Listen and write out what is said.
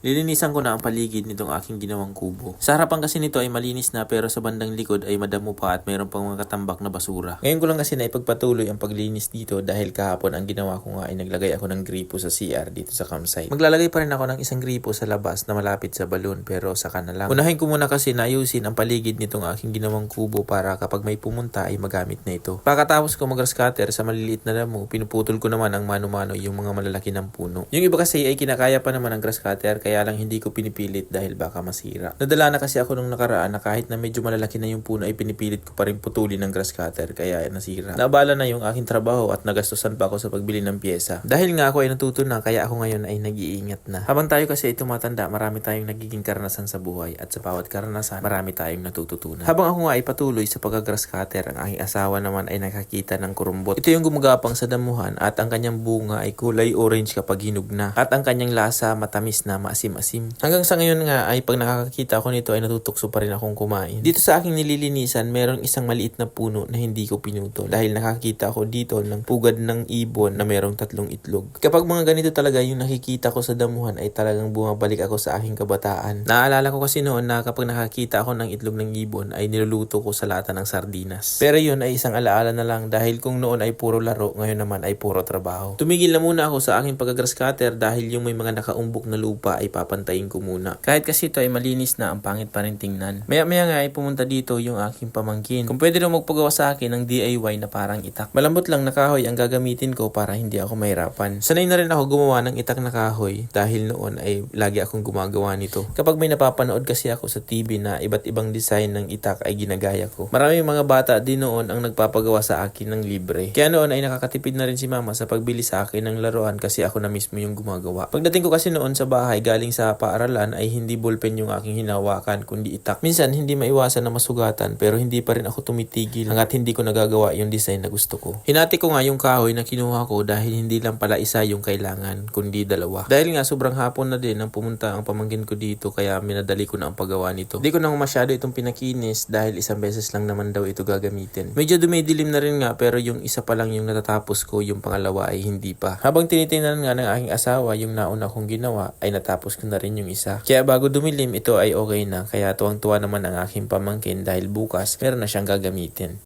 Lilinisan ko na ang paligid nitong aking ginawang kubo. Sa harapan kasi nito ay malinis na pero sa bandang likod ay madamo pa at mayroon pang mga katambak na basura. Ngayon ko lang kasi naipagpatuloy ang paglinis dito dahil kahapon ang ginawa ko nga ay naglagay ako ng gripo sa CR dito sa campsite. Maglalagay pa rin ako ng isang gripo sa labas na malapit sa balon pero saka na lang. Unahin ko muna kasi na ayusin ang paligid nitong aking ginawang kubo para kapag may pumunta ay magamit na ito. Pagkatapos ko mag-grass cutter sa maliliit na damo, pinuputol ko naman ang mano-mano yung mga malalaki ng puno. Yung iba kasi ay kinakaya pa naman ang grass cutter kaya lang hindi ko pinipilit dahil baka masira. Nadala na kasi ako nung nakaraan na kahit na medyo malalaki na yung puno ay pinipilit ko pa rin putulin ng grass cutter kaya nasira. Naabala na yung aking trabaho at nagastusan pa ako sa pagbili ng pyesa. Dahil nga ako ay natuto na kaya ako ngayon ay nag-iingat na. Habang tayo kasi ay tumatanda, marami tayong nagiging karanasan sa buhay at sa bawat karanasan, marami tayong natututunan. Habang ako nga ay patuloy sa pag-grass cutter, ang aking asawa naman ay nakakita ng kurumbot. Ito yung gumagapang sa damuhan at ang kanyang bunga ay kulay orange kapag hinog na at ang kanyang lasa matamis na maasim-asim. Hanggang sa ngayon nga ay pag nakakakita ko nito ay natutukso pa rin akong kumain. Dito sa aking nililinisan, meron isang maliit na puno na hindi ko pinutol dahil nakakita ako dito ng pugad ng ibon na merong 3 itlog. Kapag mga ganito talaga yung nakikita ko sa damuhan ay talagang bumabalik ako sa aking kabataan. Naalala ko kasi noon na kapag nakakita ako ng itlog ng ibon ay niluluto ko sa lata ng sardinas. Pero yun ay isang alaala na lang dahil kung noon ay puro laro, ngayon naman ay puro trabaho. Tumigil na muna ako sa aking pag-grass cutter dahil yung may mga nakaumbok na lupa ay papantayin ko muna. Kahit kasi ito ay malinis na, ang pangit pa rin tingnan. Maya-maya nga ay pumunta dito yung aking pamangkin. Kung pwede daw magpagawa sa akin ng DIY na parang itak. Malambot lang na kahoy ang gagamitin ko para hindi ako mahirapan. Sanay na rin ako gumawa ng itak na kahoy dahil noon ay lagi akong gumagawa nito. Kapag may napapanood kasi ako sa TV na iba't ibang design ng itak ay ginagaya ko. Maraming mga bata din noon ang nagpapagawa sa akin ng libre. Kaya noon ay nakakatipid na rin si mama sa pagbili sa akin ng laruan kasi ako na mismo yung gumagawa. Pagdating ko kasi noon sa bahay galing sa paaralan ay hindi ballpen yung aking hinawakan kundi itak. Minsan hindi maiwasan na masugatan pero hindi pa rin ako tumitigil hanggat hindi ko nagagawa yung design na gusto ko. Hinati ko nga yung kahoy na kinuha ko dahil hindi lang pala isa yung kailangan kundi 2. Dahil nga sobrang hapon na din nang pumunta ang pamangkin ko dito kaya minadali ko na ang paggawa nito. Hindi ko na masyado itong pinakinis dahil isang beses lang naman daw ito gagamitin. Medyo dumidilim na rin nga pero yung isa pa lang yung natatapos ko, yung pangalawa ay hindi pa. Habang tinitingnan nga ng aking asawa yung nauna kong ginawa ay natapos ko na rin yung isa. Kaya bago dumilim ito ay okay na kaya tuwang-tuwa naman ang aking pamangkin dahil bukas meron na siyang gagamitin.